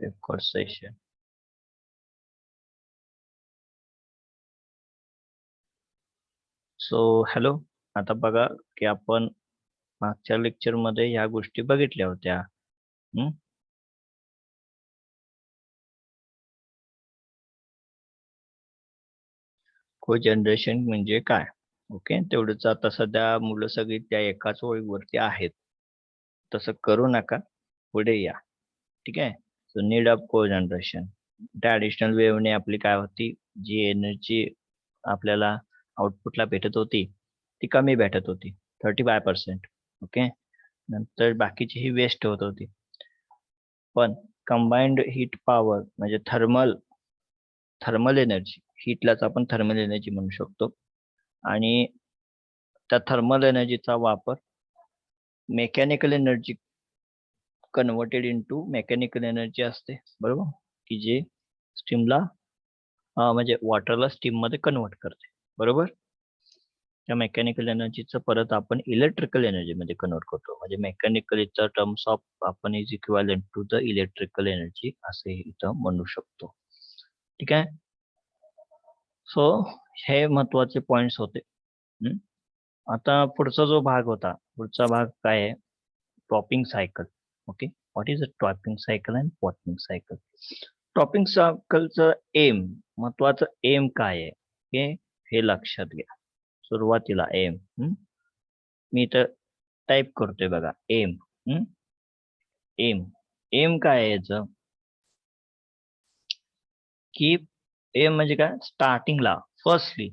Record session. So hello, आता बघा की आपण मागच्या लेक्चर मध्ये ह्या गोष्टी बघितल्या होत्या. कोजनरेशन म्हणजे काय? ओके, तेवढंच. आता सध्या मुलं सगळी त्या एकाच ओळीवरती आहेत. तसं करू नका, पुढे या. ठीक आहे. So need of cogeneration. Traditional वेव्हने आपली काय होती, जी एनर्जी आपल्याला आउटपुटला भेटत होती ती कमी भेटत होती, 35%. ओके, नंतर बाकीची ही वेस्ट होत होती. पण कंबाइंड हीट पॉवर म्हणजे थर्मल एनर्जी, हीटलाच आपण थर्मल एनर्जी म्हणू शकतो. आणि त्या थर्मल एनर्जीचा वापर mechanical energy converted into mechanical energy असते, बरोबर, की जे स्टीमला म्हणजे वॉटरला स्टीम मध्ये कन्वर्ट करते, बरोबर. त्या मेकॅनिकल एनर्जीचं परत आपण इलेक्ट्रिकल एनर्जी मध्ये कन्वर्ट करतो. म्हणजे मेकॅनिकल इथं टर्म्स ऑफ आपण is equivalent to the electrical energy असे इथं म्हणू शकतो. ठीक आहे. सो हे महत्वाचे पॉइंट्स होते. आता पुढचा जो भाग होता, पुढचा भाग काय आहे? Topping cycle. Okay, what is a topping cycle and popping cycle? Topping सायकलचं एम, महत्वाचं एम काय आहे हे लक्षात घ्या. सुरुवातीला एम, मी तर टाईप करतोय बघा, एम. एम एम काय आहे याचं? की एम म्हणजे काय? स्टार्टिंगला firstly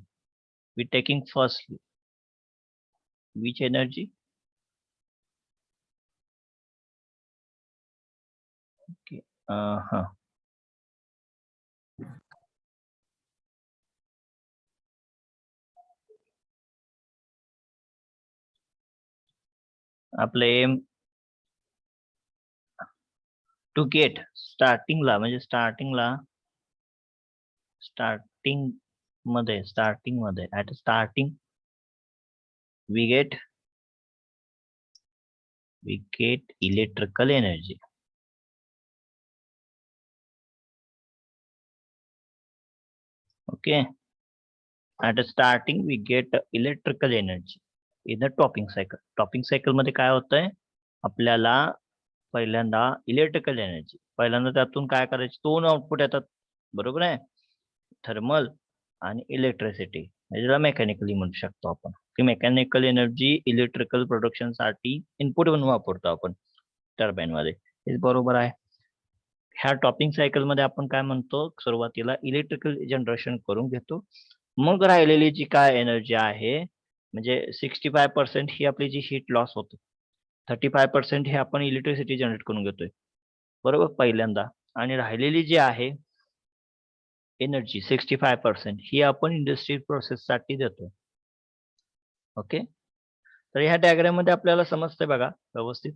we taking firstly which energy? Okay, हा, आपलं एम टू गेट स्टार्टिंगला, म्हणजे स्टार्टिंग मध्ये at starting we get electrical energy. Okay, at starting we get electrical energy in the topping cycle. Topping cycle मध्ये काय होतंय? आपल्याला पहिल्यांदा इलेक्ट्रिकल एनर्जी, पहिल्यांदा त्यातून काय करायचं, दोन आउटपुट येतात, बरोबर आहे, थर्मल आणि इलेक्ट्रिसिटी. म्हणजे मेकॅनिकली म्हणू शकतो आपण की मेकॅनिकल एनर्जी इलेक्ट्रिकल प्रोडक्शन साठी इनपुट म्हणून वापरतो आपण टर्बाईन मध्ये. हे बरोबर आहे. ह्या टॉपिंग सायकल मध्ये आपण काय म्हणतो, सुरुवातीला इलेक्ट्रिकल जनरेशन करून घेतो, मग राहिलेली जी काय एनर्जी आहे, म्हणजे 65% ही आपली जी हीट लॉस होते, 35% हे आपण इलेक्ट्रिसिटी जनरेट करून घेतोय, बरोबर, पहिल्यांदा. आणि राहिलेली जी आहे एनर्जी 65% ही आपण इंडस्ट्रियल प्रोसेस साठी देतो. ओके, तर ह्या डायग्राम मध्ये आपल्याला समजतंय बघा व्यवस्थित.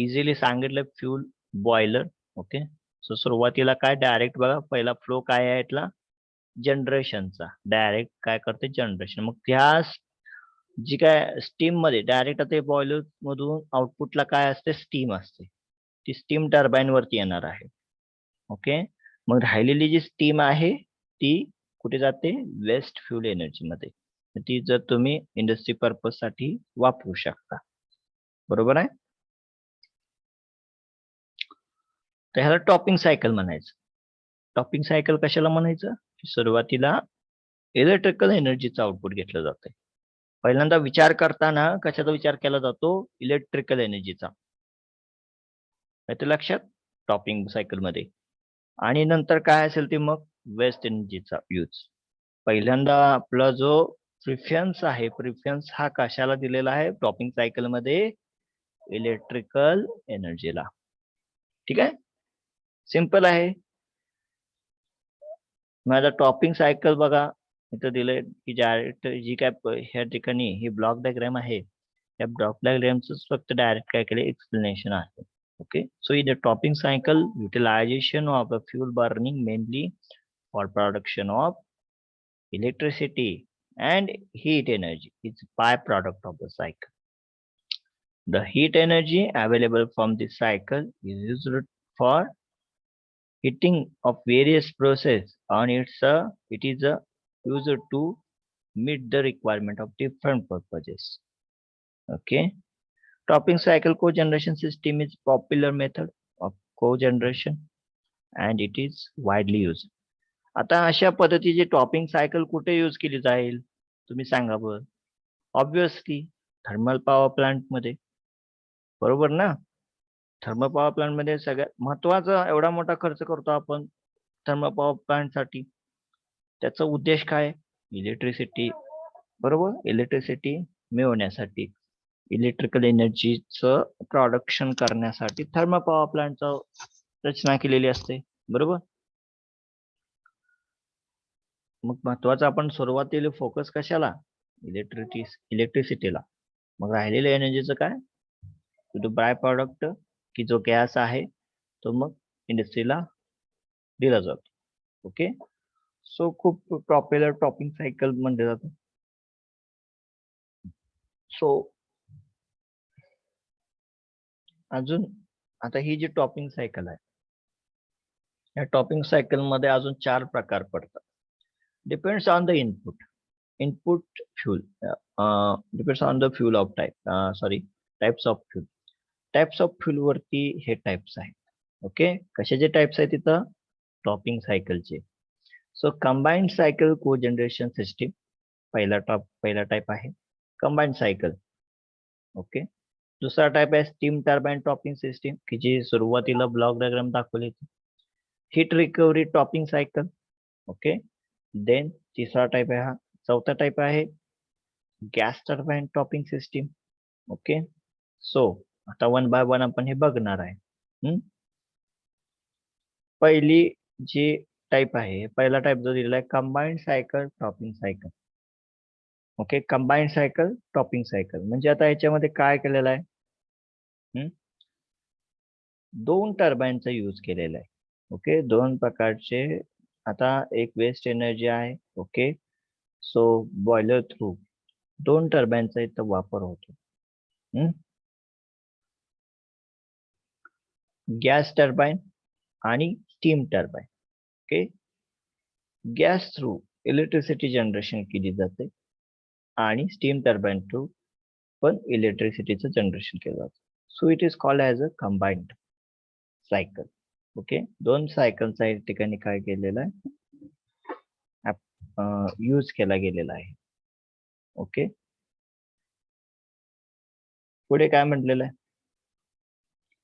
इझिली सांगितलं, फ्यूल बॉयलर. ओके, सो सुरुवातीला काय, डायरेक्ट बघा पहिला फ्लो काय आहे इथला, जनरेशनचा. डायरेक्ट काय करते, जनरेशन. मग त्या जी काय स्टीम मध्ये डायरेक्ट आता बॉयलर मधून आउटपुटला काय असते, स्टीम असते, ती स्टीम टर्बाईन वरती येणार आहे. ओके, मग राहिलेली जी स्टीम आहे ती कुठे जाते, वेस्ट फ्यूल एनर्जी मध्ये. ती जर तुम्ही इंडस्ट्री पर्पज साठी वापरू शकता, बरोबर आहे. तर ह्याला टॉपिंग सायकल म्हणायचं. टॉपिंग सायकल कशाला म्हणायचं, की सुरुवातीला इलेक्ट्रिकल एनर्जीचं आउटपुट घेतलं जातंय. पहिल्यांदा विचार करताना कशाचा विचार केला जातो, इलेक्ट्रिकल एनर्जीचा, लक्षात, टॉपिंग सायकल मध्ये. आणि नंतर काय असेल ते मग वेस्ट एनर्जीचा यूज. पहिल्यांदा आपला जो प्रिफरन्स आहे, प्रिफरन्स हा कशाला दिलेला आहे टॉपिंग सायकल मध्ये, इलेक्ट्रिकल एनर्जीला. ठीक आहे, सिंपल आहे. माझा टॉपिंग सायकल बघा इथं दिलंय की डायरेक्ट जी काय ह्या ठिकाणी ही ब्लॉक डायग्राम आहे, या ब्लॉक डायग्रामच फक्त डायरेक्ट काय केलं, एक्सप्लेनेशन आहे. Okay, so in the topping cycle, utilization of the fuel burning mainly for production of electricity and heat energy is byproduct of the cycle. The heat energy available from this cycle is used for heating of various process on it is a used to meet the requirement of different purposes. Okay. Topping cycle cogeneration system is popular method of cogeneration and it is widely used. आता अशा पद्धतीची topping cycle कुठे use केली जाईल तुम्ही सांगा बरं. Obviously thermal power plant मध्ये, बरोबर ना. थर्मल पॉवर प्लांट मध्ये सगळ्यात महत्वाचा एवढा मोठा खर्च करतो आपण थर्मल पॉवर प्लांट साठी. त्याचा उद्देश काय? इलेक्ट्रिसिटी, बरोबर. इलेक्ट्रिसिटी मिळवण्यासाठी, इलेक्ट्रिकल एनर्जीचं प्रोडक्शन करण्यासाठी थर्मल पॉवर प्लांटचं रचना केलेली असते, बरोबर. मग महत्वाचं आपण सुरुवातीला फोकस कशाला? इलेक्ट्रिसिटीला. मग राहिलेल्या एनर्जीचं काय? तो बाय प्रॉडक्ट की जो गॅस आहे तो मग इंडस्ट्रीला दिला जातो. ओके. सो खूप पॉप्युलर टॉपिंग सायकल म्हणलं जातं. सो अजून आता ही जी टॉपिंग सायकल आहे, या टॉपिंग सायकल मध्ये अजून 4 प्रकार पडतात. Depends on the input fuel, depends on the fuel of types of fuel. Types of fuel वरती हे टाइप्स आहेत. ओके. कशाचे टाइप्स आहेत तिथं? टॉपिंग सायकलचे. So combined cycle cogeneration system पहिला टाइप आहे कंबाइंड सायकल. ओके. दुसरा टाइप आहे स्टीम टर्बाइन टॉपिंग सिस्टीम की जी सुरुवातीला ब्लॉक डायग्राम दाखवली होती. Heat recovery topping cycle. Okay. Then तिसरा टाइप आहे हा. चौथा टाइप आहे gas turbine topping system. Okay. So आता वन बाय वन आपण हे बघणार आहे. पहिली जी टाइप आहे, पहिला टाइप जो दिलेला आहे combined cycle topping cycle. Okay. Combined cycle topping cycle म्हणजे आता याच्यामध्ये काय केलेलं आहे? 2 टर्बाइनचा यूज केलेला आहे. ओके. 2 प्रकारचे. आता एक वेस्ट एनर्जी आहे. ओके. सो बॉयलर थ्रू 2 टर्बाइनचा इथं वापर होतो. गॅस टर्बाइन आणि steam turbine. Okay. Gas through electricity generation केली जाते आणि स्टीम टर्बाइन थ्रू पण इलेक्ट्रिसिटीचं जनरेशन केलं जातं. So it is called as a combined cycle. Okay. 2 सायकलचा या ठिकाणी काय केलेलं आहे? यूज केला गेलेला आहे. ओके. पुढे काय म्हटलेलं आहे?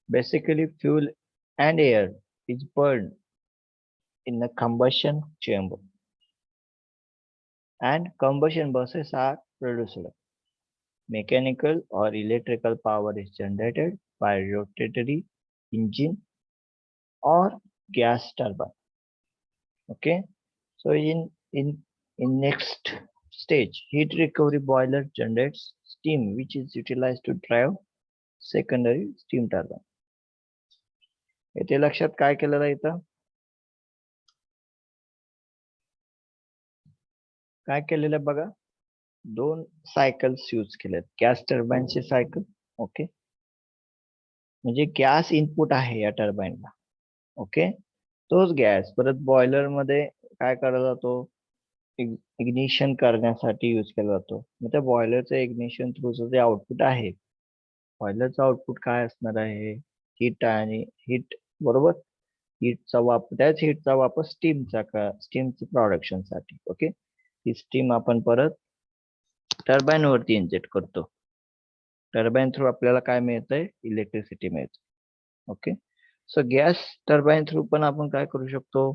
Basically fuel and air is burn in a combustion chamber and combustion buses are produced. Mechanical or electrical power is generated by rotatory engine or gas turbine. Okay. So in next stage, heat recovery boiler generates steam which is utilized to drive secondary steam turbine. येथे लक्षात काय केलेलं आहे इथं? काय केलेलं आहे बघा? 2 सायकल्स यूज केलेत. गॅस टर्बाइनची सायकल. ओके. म्हणजे गॅस इनपुट आहे या टर्बाइनला. ओके. तोच गॅस परत बॉयलर मध्ये काय केला जातो? इग्निशन करण्यासाठी यूज केला जातो. मग त्या बॉयलरचं इग्निशन थ्रूचं जे आउटपुट आहे, बॉयलरचं आउटपुट काय असणार आहे? हीट आणि हीट, बरोबर. हीटचा वापर, त्याच हीटचा वापर स्टीमच्या प्रोडक्शनसाठी. ओके. ही स्टीम आपण परत टर्बाइन वरती इंजेक्ट करतो. टर्बाइन थ्रू आपल्याला काय मिळतंय? इलेक्ट्रिसिटी मिळते. Okay. So gas turbine through पण आपण काय करू शकतो?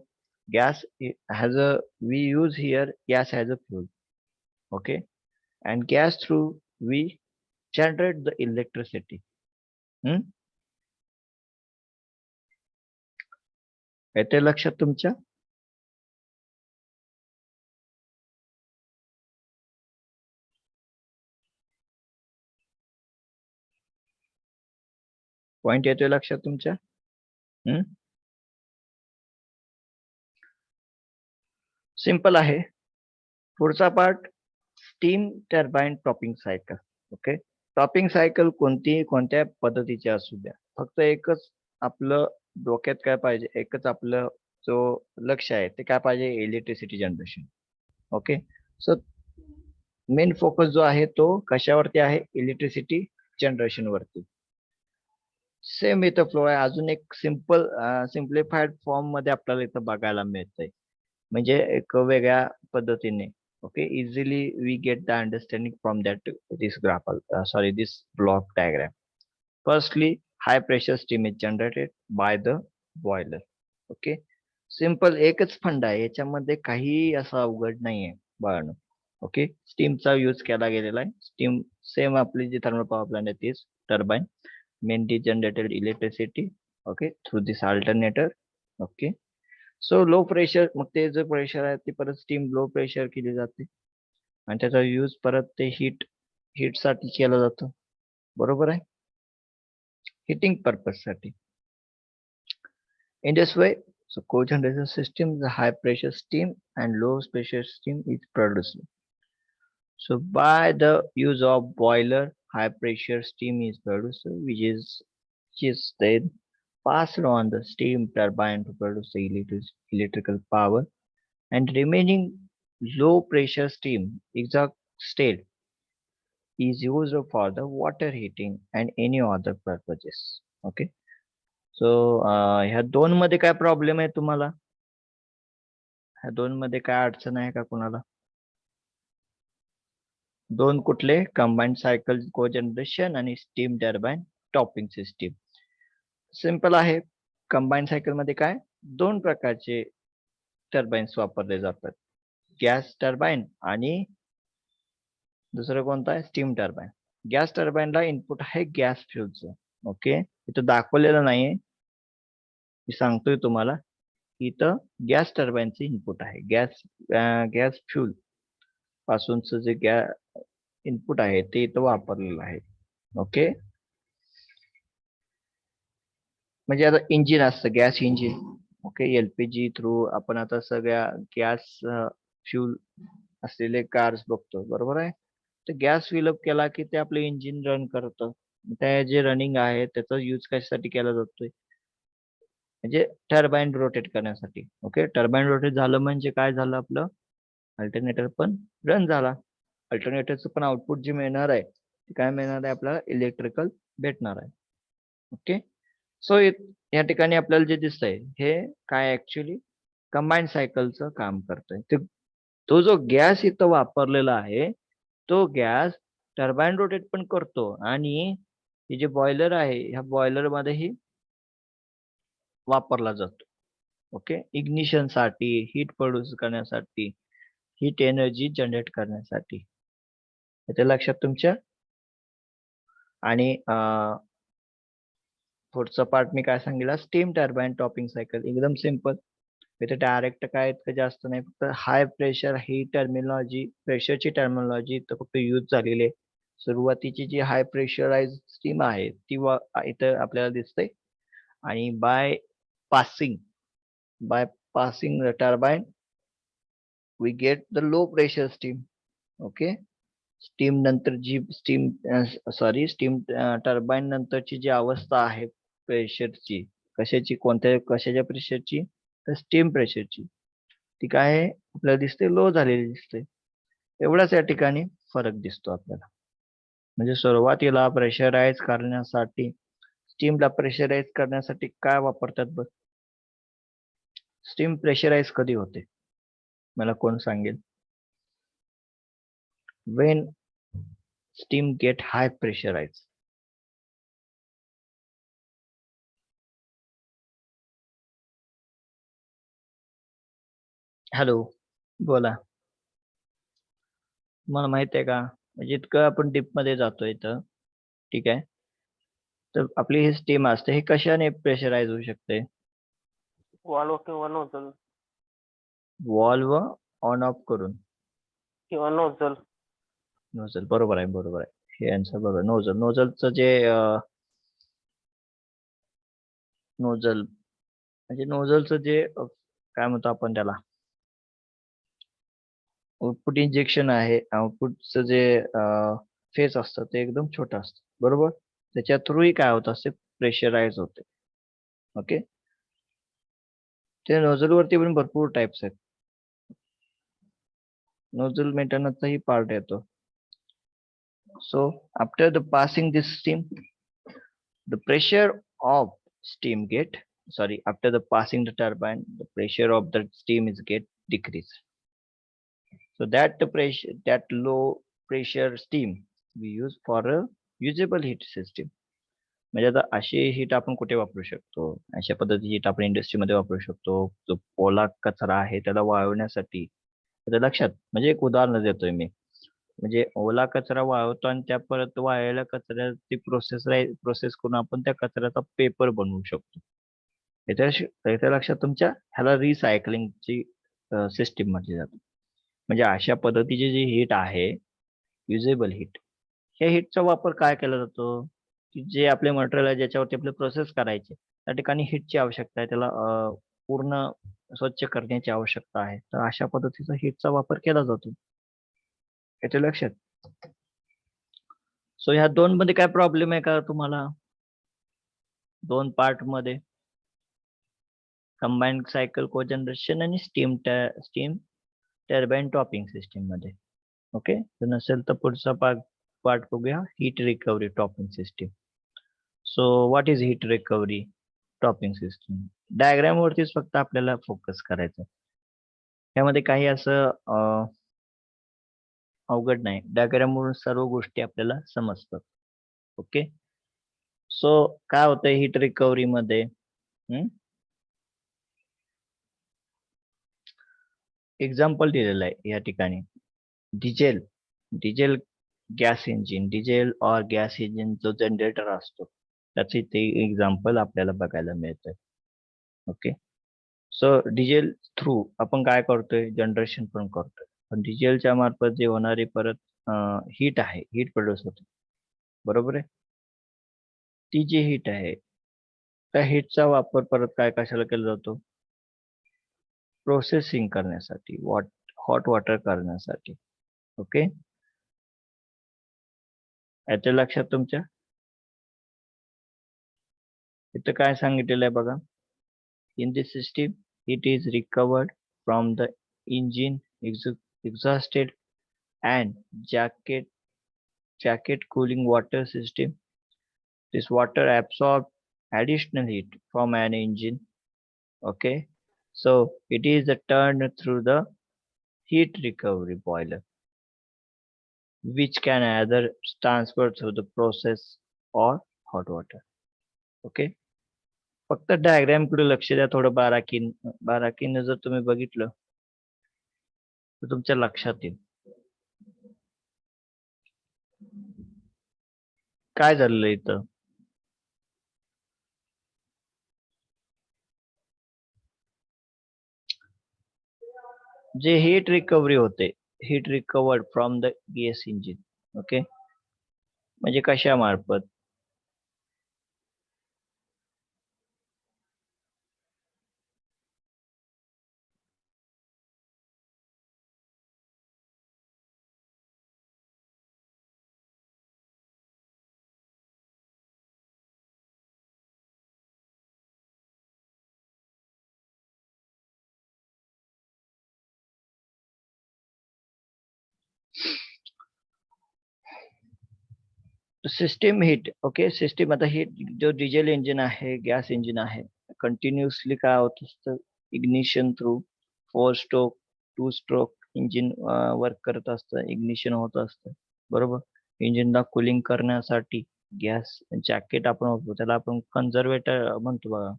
Gas has a we use here gas has a fuel. Okay. And gas through we generate the electricity. येते लक्षात तुमच्या? पॉइंट येतोय लक्षात तुमच्या? सिंपल आहे. पुढचा part steam turbine topping cycle. Okay. Topping cycle कोणत्या पद्धतीची असू द्या, फक्त एकच आपलं डोक्यात काय पाहिजे, एकच आपलं जो लक्ष आहे ते काय पाहिजे, electricity generation. Okay. So main focus जो आहे तो कशावरती आहे, इलेक्ट्रिसिटी जनरेशन वरती. सेम इथं फ्लो आहे. अजून एक सिम्प्लिफाईड फॉर्म मध्ये आपल्याला इथं बघायला मिळतंय. म्हणजे एक वेगळ्या पद्धतीने. Okay, easily we get the understanding from that this graph, sorry this block diagram. Firstly, high pressure steam is generated by the boiler. Okay, simple एकच फंड आहे, याच्यामध्ये काही असं अवघड नाहीये बाळांनो. ओके, स्टीमचा यूज केला गेलेला आहे. स्टीम सेम आपली जी थर्मल पॉवर प्लांट आहे तीच turbine, mainly generated electricity, okay, through this alternator. Okay, so low pressure, मग ते जे प्रेशर आहे ते परत स्टीम लो प्रेशर केली जाते आणि त्याचा यूज परत ते हीट साठी केला जातो. बरोबर आहे, हिटिंग पर्पज साठी. In this way, so cogeneration system, the high pressure steam and low pressure steam is produced. So by the use of boiler, high pressure steam is produced, which is then passed on the steam turbine to produce the electrical power, and remaining low pressure steam exhaust state is used for the water heating and any other purposes. Okay, so ह्या दोन मध्ये काय problem आहे तुम्हाला, ह्या दोन मध्ये काय अडचण आहे का कुणाला? दोन कुठले, कंबाइंड सायकल कोजनरेशन आणि steam turbine topping system. Simple आहे. कंबाइंड सायकल मध्ये काय, दोन प्रकारचे टर्बाइन्स वापरले जातात, गॅस टर्बाइन आणि दुसरं कोणतं आहे, स्टीम टर्बाइन. गॅस टर्बाइनला इनपुट आहे गॅस फ्यूलचं. ओके, इथं दाखवलेलं नाहीये, मी सांगतोय तुम्हाला, इथं गॅस टर्बाइनचे इनपुट आहे. गॅस फ्यूल पासूनच जे इनपुट आहे ते इथं वापरलेलं आहे. ओके, म्हणजे आता इंजिन असतं, gas engine. Okay, LPG through आपण आता सगळ्या गॅस फ्यूल असलेले कार्स बघतो, बरोबर आहे. तर गॅस फिलअप केला की ते आपलं इंजिन रन करतं. त्या जे रनिंग आहे त्याचा यूज कशासाठी केला जातोय, म्हणजे टर्बाइन रोटेट करण्यासाठी. ओके, टर्बाइन रोटेट झालं म्हणजे काय झालं, आपलं अल्टरनेटर पण रन झाला. अल्टरनेटरचं पण आउटपुट जे मिळणार आहे ते काय मिळणार आहे, आपल्याला इलेक्ट्रिकल भेटणार आहे. ओके, सो या ठिकाणी आपल्याला जे दिसतंय हे काय, ऍक्च्युली कंबाइंड सायकलचं काम करतोय. तो जो गॅस इथं वापरलेला आहे तो गॅस टर्बाइन रोटेट पण करतो आणि हे जे बॉयलर आहे ह्या बॉयलर मध्येही वापरला जातो. ओके, इग्निशन साठी, हीट प्रोड्यूस करण्यासाठी, हीट एनर्जी जनरेट करण्यासाठी. याच्या लक्षात तुमच्या. आणि पुढचा पार्ट मी काय सांगितलं, स्टीम टर्बाइन टॉपिंग सायकल. एकदम सिंपल, इथे डायरेक्ट काय इतकं जास्त नाही, फक्त हाय प्रेशर ही टर्मिनॉलॉजी, प्रेशरची टर्मिनॉलॉजी इथं फक्त यूज झालेली आहे. सुरुवातीची जी हाय प्रेशराइज स्टीम आहे ती इथं आपल्याला दिसते. आणि passing by passing the turbine we get the low pressure steam. Okay, steam नंतर जी स्टीम टर्बाइन नंतरची जी अवस्था आहे प्रेशरची, कशाच्या प्रेशरची, तर स्टीम प्रेशरची, ती काय आहे आपल्याला दिसते, लो झालेली दिसते. एवढाच या ठिकाणी फरक दिसतो आपल्याला. म्हणजे सुरुवातीला प्रेशराइज करण्यासाठी, स्टीमला प्रेशराइज करण्यासाठी काय वापरतात बघ, स्टीम प्रेशराइज कधी होते मला कोण सांगेल, when steam get high pressurized. Hello, बोला. मला माहित आहे का, म्हणजे इतकं आपण डीप मध्ये जातोय इथं, ठीक आहे. तर आपली ही स्टीम असते, हे कशाने प्रेशराइज होऊ शकते, वाल्व किंवा नोझल वॉल्व ऑन ऑफ करून. किंवा नोझल. नोझल, बरोबर आहे, बरोबर आहे, हे आन्सर बरोबर. नोझलचं जे नोझल म्हणजे नोझलचं जे काय म्हणतो आपण त्याला, आउटपुट इंजेक्शन आहे, आउटपुटचं जे फेस असतं ते एकदम छोटं असतं, बरोबर. त्याच्या थ्रूही काय होत असते, प्रेशराइज होते. ओके, त्या नोझल वरती पण भरपूर टाइप्स आहेत. नोझल मेंटेनन्सचाही पार्ट येतो. So after the passing this steam, the pressure of steam get after the passing the turbine, the pressure of the steam is get decreased. So that low pressure steam we use for a usable heat system. म्हणजे आता अशी heat आपण कुठे वापरू शकतो, अशा पद्धतीची heat आपण इंडस्ट्रीमध्ये वापरू शकतो. जो ओला कचरा आहे त्याला वाळवण्यासाठी. त्याच्या लक्षात म्हणजे एक उदाहरण देतोय मी. म्हणजे ओला कचरा वाळवतो आणि त्या परत वाळलेल्या कचऱ्याची प्रोसेस करून आपण त्या कचऱ्याचा पेपर बनवू शकतो. याच्या लक्षात तुमच्या ह्याला रिसायकलिंगची सिस्टीम म्हटली जाते. म्हणजे अशा पद्धतीची जी हीट आहे, युजेबल हीट, ह्या हीटचा वापर काय केला जातो, की जे आपले मटेरियल आहे ज्याच्यावरती आपले प्रोसेस करायचे त्या ठिकाणी हीटची आवश्यकता आहे. त्याला पूर्ण स्वच्छ करण्याची आवश्यकता आहे. तर अशा पद्धतीचा हीटचा वापर केला जातो. याच्या लक्षात. सो ह्या 2 मध्ये काय प्रॉब्लेम आहे का तुम्हाला? 2 पार्ट मध्ये कंबाईन्ड सायकल कोजनरेशन आणि स्टीम टर्बाइन टॉपिंग सिस्टीम मध्ये. ओके, तर नसेल तर पुढचा पार्ट बघूया, heat recovery topping system. So what is heat recovery topping system? Diagram वरतीच फक्त आपल्याला फोकस करायचं. त्यामध्ये काही असं अवघड नाही. डायग्राम वरून सर्व गोष्टी आपल्याला समजतात. ओके, सो काय होतंय हीट रिकव्हरी मध्ये? एक्झाम्पल दिलेलं आहे या ठिकाणी. डिझेल गॅस इंजिन जो जनरेटर असतो त्याचे ते एक्झाम्पल आपल्याला बघायला मिळतंय. ओके, सो डिझेल थ्रू आपण काय करतोय, जनरेशन पण करतोय. पण डिझेलच्या मार्फत जे होणारी परत हीट आहे, हीट प्रोड्यूस होते, बरोबर आहे. ती जी हीट आहे त्या हीटचा वापर परत काय कशाला केला जातो? प्रोसेसिंग करण्यासाठी, हॉट वॉटर करण्यासाठी. ओके, याच्या लक्षात तुमच्या? इथं काय सांगितलेलं आहे बघा. In this system it is recovered from the engine exhausted and jacket cooling water system. This water absorbs additional heat from an engine. Okay, so it is turned through the heat recovery boiler, which can either transfer through the process or hot water. Okay, फक्त diagram कडे लक्ष द्या थोडं बाराकीनं जर तुम्ही बघितलं तर तुमच्या लक्षात येईल. काय झालेलं इथं? जे हीट रिकव्हरी होते, heat recovered from the gas engine. Okay, म्हणजे कशा मार्फत? System heat. ओके, सिस्टीम आता हीट जो डिझेल इंजिन आहे, गॅस इंजिन आहे, कंटिन्युअसली काय होत असतं, ignition through 4 stroke 2 stroke engine work करत असतं, इग्निशन होत असतं, बरोबर. इंजिनला कुलिंग करण्यासाठी गॅस जॅकेट आपण वापरतो, त्याला आपण कन्झर्वेटर म्हणतो बघा.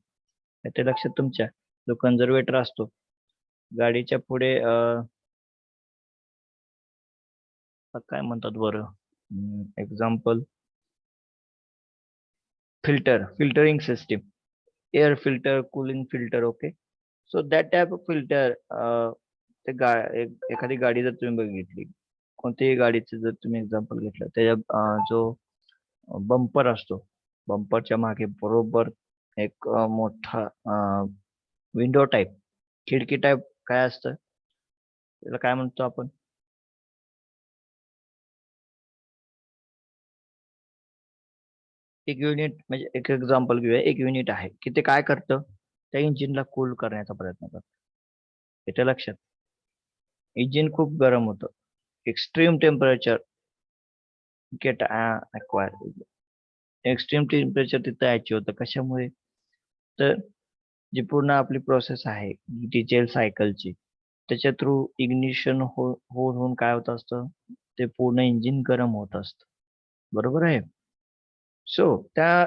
ते लक्षात तुमच्या? जो कन्झर्वेटर असतो गाडीच्या पुढे काय म्हणतात बरं, example filtering system, air filter, cooling filter. Okay, so that type of filter एखादी गाडी जर तुम्ही बघितली, कोणत्याही गाडीचं जर तुम्ही एक्झाम्पल घेतलं, त्याच्या जो बंपर असतो, बंपरच्या मागे बरोबर एक मोठा विंडो टाईप, खिडकी टाईप काय असतं, त्याला काय म्हणतो आपण? एक युनिट, म्हणजे एक एक्झाम्पल घेऊया. एक युनिट आहे की ते काय करतं, त्या इंजिनला कूल करण्याचा प्रयत्न करतं. येतं लक्षात? इंजिन खूप गरम होतं. Extreme temperature get acquire. Extreme temperature तिथं अचीव्ह होतं. कशामुळे? तर जी पूर्ण आपली प्रोसेस आहे डिझेल सायकलची, त्याच्या थ्रू इग्निशन होऊन काय होत असतं, ते पूर्ण इंजिन गरम होत असतं. बरोबर आहे? सो त्या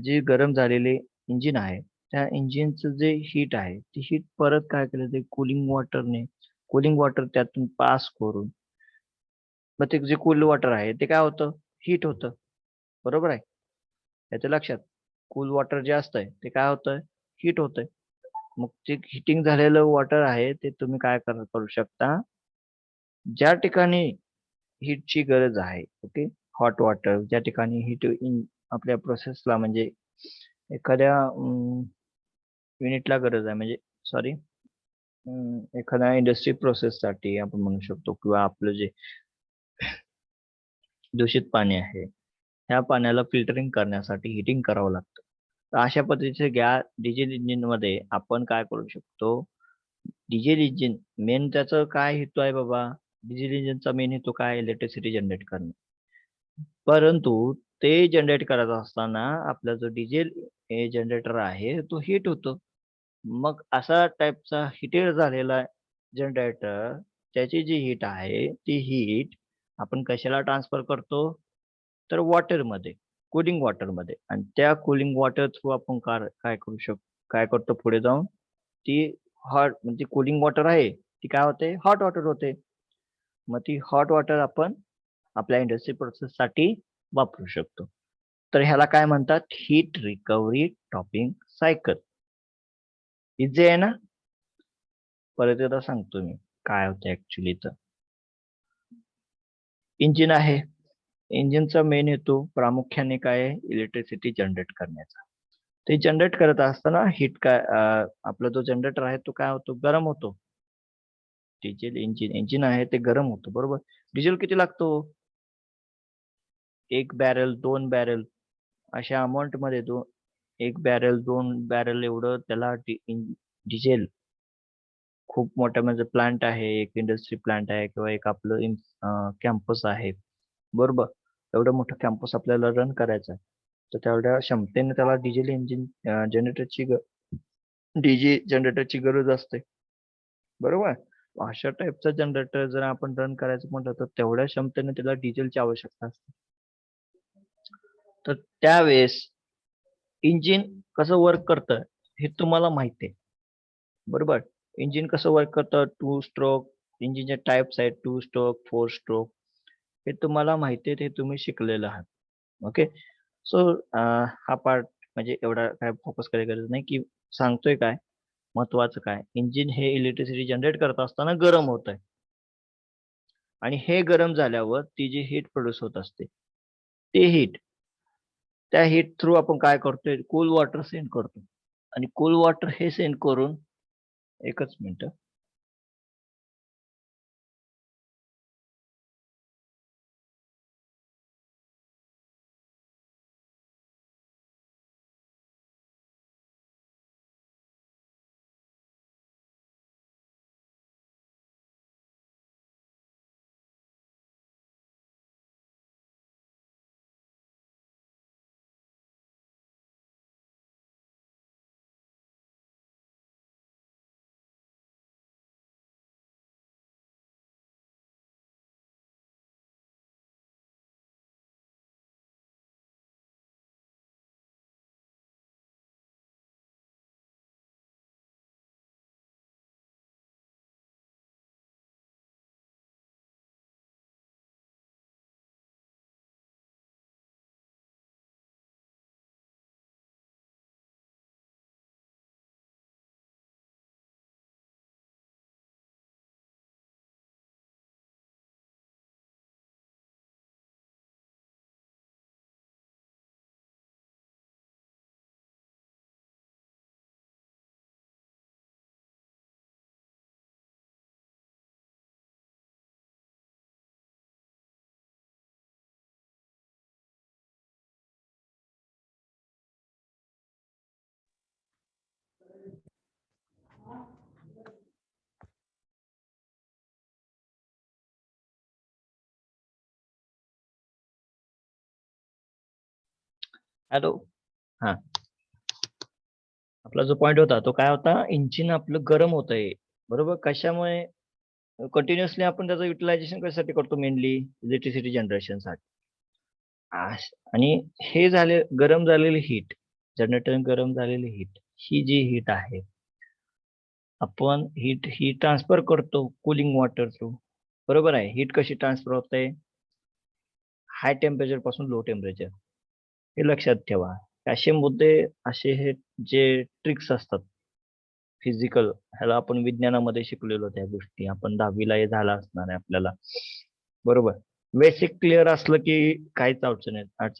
जे गरम झालेले इंजिन आहे, त्या इंजिनचं जे हीट आहे, ती हीट परत काय केलं ते कूलिंग वॉटर त्यातून पास करून मग ते जे कूल वॉटर आहे ते काय होतं? हीट होतं. बरोबर आहे? याचं लक्षात? कूल वॉटर जे असतंय ते काय होतंय? हीट होतंय. मग ते हीटिंग झालेलं वॉटर आहे ते तुम्ही काय करू शकता, ज्या ठिकाणी हीटची गरज आहे, ओके. हॉट वॉटर ज्या ठिकाणी आपल्या प्रोसेसला म्हणजे एखाद्या युनिटला गरज आहे म्हणजे सॉरी एखाद्या इंडस्ट्री प्रोसेससाठी आपण म्हणू शकतो किंवा आपलं जे दूषित पाणी आहे, ह्या पाण्याला फिल्टरिंग करण्यासाठी हीटिंग करावं लागतं. तर अशा पद्धतीचे डिझेल इंजिनमध्ये आपण काय करू शकतो, डिझेल इंजिन मेन त्याचं काय हेतू आहे बाबा? डिझेल इंजिनचा मेन हेतू काय? इलेक्ट्रिसिटी जनरेट करणे. परंतु ते जनरेट करत असताना आपला जो डिझेल जनरेटर आहे तो हीट होतो. मग असा टाइपचा हिटेड झालेला जनरेटर त्याची जी हीट आहे ती हीट आपण कशाला ट्रान्सफर करतो? तर वॉटरमध्ये, कूलिंग वॉटरमध्ये आणि त्या कूलिंग वॉटर थ्रू आपण काय करतो पुढे जाऊन? ती म्हणजे कूलिंग वॉटर आहे, ती काय होते? हॉट वॉटर होते. मग ती हॉट वॉटर आपण आपल्या इंडस्ट्री प्रोसेससाठी वापरू शकतो. तर ह्याला काय म्हणतात? Heat recovery topping cycle. Easy आहे ना? परत एकदा सांगतो मी काय होतं ॲक्चुअली तर. इंजिन आहे. इंजिनचा मेन हेतू प्रामुख्याने काय आहे? इलेक्ट्रिसिटी जनरेट करण्याचा. ते जनरेट करत असताना आपला जो जनरेटर आहे तो काय होतो? गरम होतो. डिझेल इंजिन आहे ते गरम होतं बरोबर. डिझेल किती लागतो? 1 बॅरल, 2 बॅरल अशा अमाउंटमध्ये 1 बॅरल, 2 बॅरल एवढं त्याला डिझेल खूप मोठा म्हणजे प्लांट आहे, एक इंडस्ट्री प्लांट आहे किंवा एक आपलं कॅम्पस आहे. बरोबर. एवढं मोठं कॅम्पस आपल्याला रन करायचं आहे. तर तेवढ्या क्षमतेने त्याला जनरेटरची गरज असते. बरोबर. अशा टाईपचा जनरेटर जर आपण रन करायचं म्हटलं तर तेवढ्या क्षमतेने त्याला डिझेलची आवश्यकता असते. तर त्यावेळेस इंजिन कसं वर्क करतं हे तुम्हाला माहिती आहे. बरोबर. इंजिन कसं वर्क करतं? 2 स्ट्रोक इंजिनचे टाइप्स आहेत 2 स्ट्रोक, 4 स्ट्रोक हे तुम्हाला माहिती आहे, ते तुम्ही शिकलेलं आहात. ओके. सो हा पार्ट म्हणजे एवढा काय फोकस करायची गरज नाही, की सांगतोय काय? महत्त्वाचं काय? इंजिन हे इलेक्ट्रिसिटी जनरेट करत असताना गरम होतंय आणि हे गरम झाल्यावर ती जी हीट प्रोड्यूस होत असते, ते त्या हीट थ्रू आपण काय करतोय? कूल वॉटर सेंड करतो आणि कूल वॉटर हे सेंड करून एकच मिनिटं. हॅलो. हा, आपला जो पॉइंट होता तो काय होता, इंजिन आपलं गरम होत आहे, बरोबर. कशामुळे? कंटिन्युअसली आपण त्याचं युटिलायझेशन कशासाठी करतो? मेनली इलेक्ट्रिसिटी जनरेशन साठी. आणि हे झाले गरम झालेली हीट, जनरेटर गरम झालेली हीट, ही जी हीट आहे आपण हीट ही ट्रान्सफर करतो कूलिंग वॉटर थ्रू, बरोबर आहे. हीट कशी ट्रान्सफर होते? हाय टेम्परेचर पासून लो टेम्परेचर. हे लक्षात ठेवा. असे मुद्दे, असे हे जे ट्रिक्स असतात फिजिकल, ह्याला आपण विज्ञानामध्ये शिकलेलो. त्या गोष्टी आपण 10वीला हे झाला असणार आहे आपल्याला, बरोबर. बेसिक क्लिअर असलं की काहीच अडचण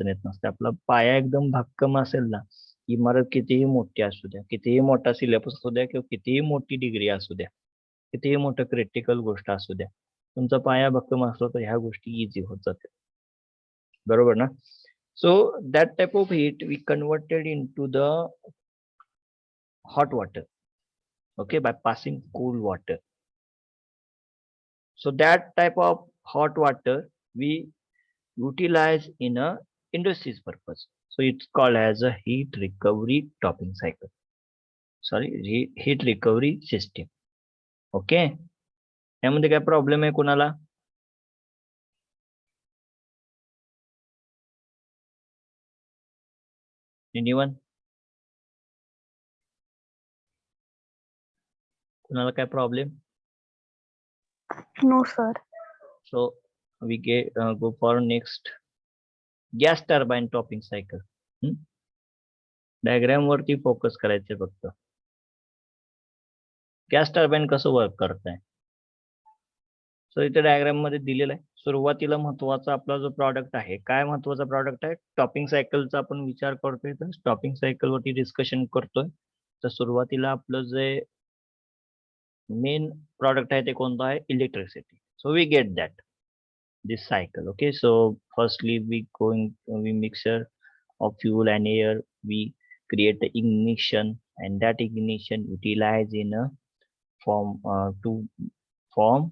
येत नसते. आपला पाया एकदम भक्कम असेल ना, इमारत कितीही मोठी असू द्या, कितीही मोठा सिलेबस असू द्या, किंवा कितीही मोठी डिग्री असू द्या, कितीही मोठं क्रिटिकल गोष्ट असू द्या, तुमचा पाया भक्कम असला तर ह्या गोष्टी इझी होत जातील, बरोबर ना. So that type of heat we converted in to the hot water, okay, by passing cool water. So that type of hot water we utilize in a industry's purpose. So it's called as a heat recovery topping cycle. Sorry, heat recovery system. Okay. यामध्ये काय problem आहे कोणाला? Anyone? कुणाला काय problem? No, sir. So we go for next, gas turbine topping cycle. Diagram वरती focus करायचे फक्त. Gas turbine कसं वर्क करत आहे? सो इथे डायग्राम मध्ये दिलेलं आहे. सुरुवातीला महत्वाचा आपला जो प्रॉडक्ट आहे, काय महत्वाचा प्रॉडक्ट आहे? टॉपिंग सायकलचा आपण विचार करतोय, तर टॉपिंग सायकल वरती डिस्कशन करतोय. तर सुरुवातीला आपलं जे मेन प्रॉडक्ट आहे ते कोणतं आहे? Electricity. So we get that this cycle. Okay, so firstly we mixture of fuel and air, we create the ignition, and that ignition utilize in a form to form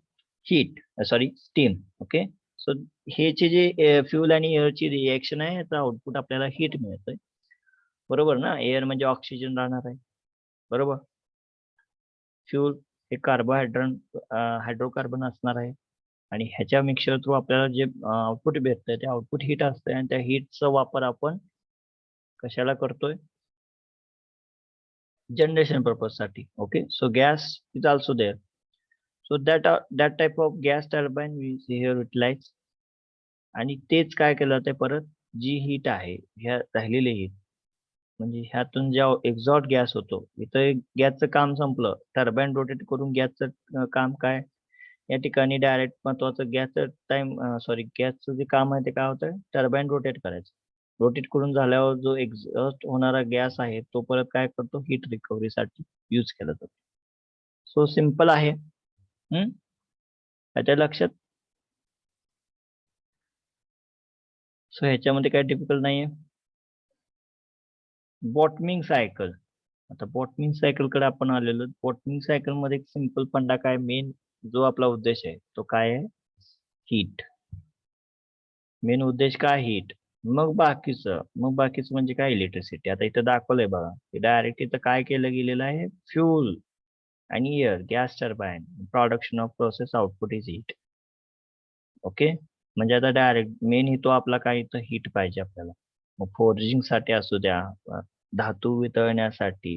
heat, sorry, steam. Okay, so हे जे fuel आणि एअरची reaction आहे, याचा output आपल्याला heat मिळतंय, बरोबर ना. Air म्हणजे ऑक्सिजन राहणार आहे, बरोबर. फ्यूल हे हायड्रोकार्बन असणार आहे, आणि ह्याच्या मिक्सर थ्रू आपल्याला जे आउटपुट भेटतंय ते आउटपुट हीट असतंय, आणि त्या हीटचा वापर आपण कशाला करतोय? जनरेशन पर्पज साठी. Okay, so gas is also there. So that type of gas turbine we here utilise. आणि तेच काय केलं जातंय परत, जी हीट आहे, ह्या राहिलेली हीट, म्हणजे ह्यातून ज्या एक्झॉस्ट गॅस होतो, इथं गॅसचं काम संपलं, टर्बाइन रोटेट करून गॅसचं काम काय? या ठिकाणी डायरेक्ट महत्वाचं गॅसचं जे काम आहे ते काय होतं? टर्बाइन रोटेट करायचं. रोटेट करून झाल्यावर जो एक्झॉस्ट होणारा गॅस आहे तो परत काय करतो? हीट रिकव्हरीसाठी यूज केला जातो. सो सिंपल आहे. त्याच्या लक्षात. सो ह्याच्यामध्ये काय डिफिकल्ट नाहीये. Bottoming cycle. आता बॉटमिंग सायकल कडे आपण आलेलो. बॉटमिंग सायकल मध्ये एक सिंपल फंडा काय, मेन जो आपला उद्देश आहे तो काय आहे? हीट. मेन उद्देश काय? हीट. मग बाकीचं म्हणजे काय? इलेक्ट्रिसिटी. आता इथं दाखवलंय बघा, डायरेक्ट इथं काय केलं गेलेलं आहे? फ्यूल आणि air, gas turbine, production of process, output is heat. Okay, म्हणजे आता डायरेक्ट मेन हेतू आपला काय? इथं हीट पाहिजे आपल्याला. मग फोर्जिंग साठी असू द्या, धातू वितळण्यासाठी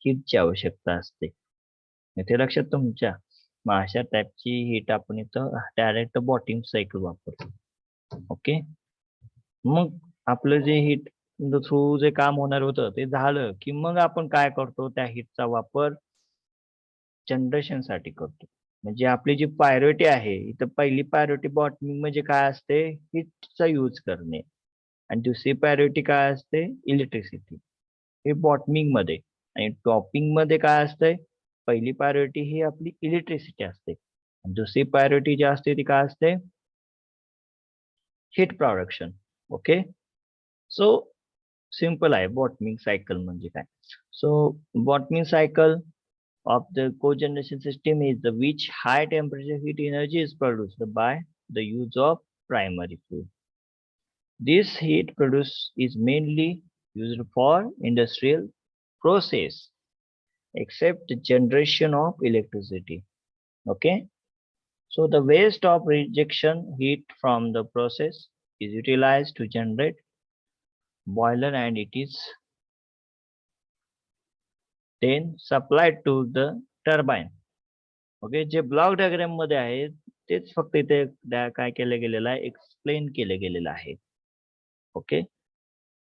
हीटची आवश्यकता असते. इथे लक्षात तुमच्या. मग अशा टाईपची हीट आपण इथं डायरेक्ट बॉटमिंग सायकल वापरतो. ओके, मग आपलं जे हीट थ्रू जे काम होणार होतं ते झालं की मग आपण काय करतो? त्या हीटचा वापर जनरेशन साठी करतो. म्हणजे आपली जी प्रायोरिटी आहे, इथं पहिली प्रायोरिटी बॉटमिंग म्हणजे काय असते? हीटचा यूज करणे. आणि दुसरी प्रायोरिटी काय असते? इलेक्ट्रिसिटी. हे बॉटमिंग मध्ये. आणि टॉपिंग मध्ये काय असतंय? पहिली प्रायोरिटी ही आपली इलेक्ट्रिसिटी असते, आणि दुसरी प्रायोरिटी जी असते ती काय असते? Heat production. Okay, so simple आहे बॉटमिंग सायकल म्हणजे काय. So bottoming cycle of the cogeneration system is the which high temperature heat energy is produced by the use of primary fuel. This heat produced is mainly used for industrial process except generation of electricity. Okay, so the waste of rejection heat from the process is utilized to generate boiler and it is then supplied to the turbine. Okay, जे block diagram मध्ये आहे तेच फक्त इथे काय केलं गेलेलं आहे, एक्सप्लेन केलं गेलेलं आहे. Okay,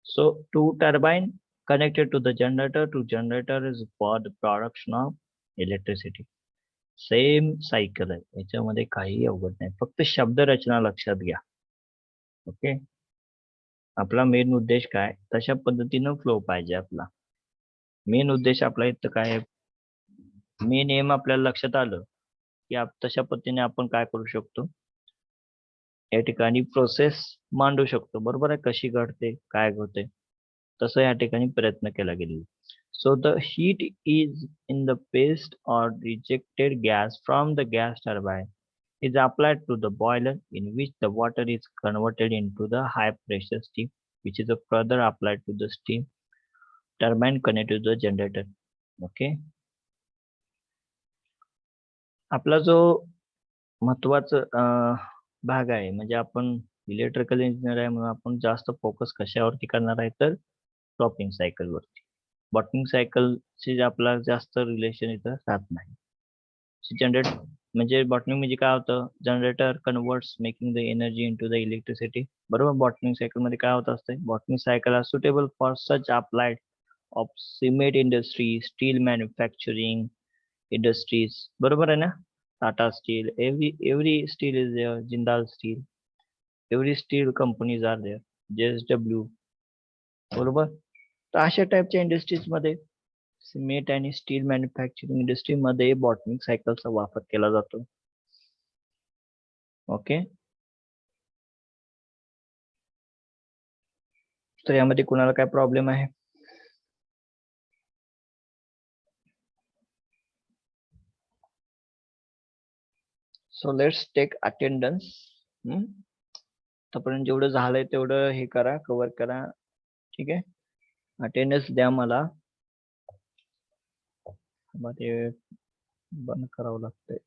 so two turbine connected to the generator is for the production of electricity. Same cycle आहे, याच्यामध्ये काही अवघड नाही, फक्त शब्द रचना लक्षात घ्या. ओके, आपला मेन उद्देश काय, तशा पद्धतीनं फ्लो पाहिजे. आपला मेन उद्देश आपला इथं काय, मेन एम आपल्याला लक्षात आलं की तशा पद्धतीने आपण काय करू शकतो, या ठिकाणी प्रोसेस मांडू शकतो. बरोबर आहे, कशी घडते काय घडते तसं या ठिकाणी प्रयत्न केला गेलेला. So the heat is in the paste or rejected gas from the gas turbine is applied to the boiler in which the water is converted into the high pressure steam which is further applied to the steam turbine connected to the generator. Okay, आपला जो महत्वाचा भाग आहे, म्हणजे आपण electrical engineer आहे म्हणून आपण जास्त फोकस कशावरती करणार आहे, तर टॉपिंग सायकल वरती. बॉटनिंग सायकल चे आपला जास्त रिलेशन इथं राहत नाही. जनरेट म्हणजे बॉटनिंग म्हणजे काय होतं, generator converts making the energy into the electricity. बरोबर, बॉटनिंग सायकल मध्ये काय होत असते, bottoming cycle are suitable for such applied of cement industry, steel manufacturing industries. बरोबर आहे ना, Tata steel, every steel is there, Jindal Steel, every steel companies are there, JSW. बरोबर, तर अशा टाइपच्या इंडस्ट्रीज मध्ये, सिमेंट आणि स्टील मॅन्युफॅक्चरिंग इंडस्ट्री मध्ये बॉटनिंग सायकलचा वापर केला जातो. ओके, तर यामध्ये कुणाला काय प्रॉब्लेम आहे? So let's take attendance. आतापर्यंत जेवढं झालंय तेवढं हे करा, कव्हर करा. ठीक आहे, अटेंडन्स द्या मला. ते बंद करावं लागतंय.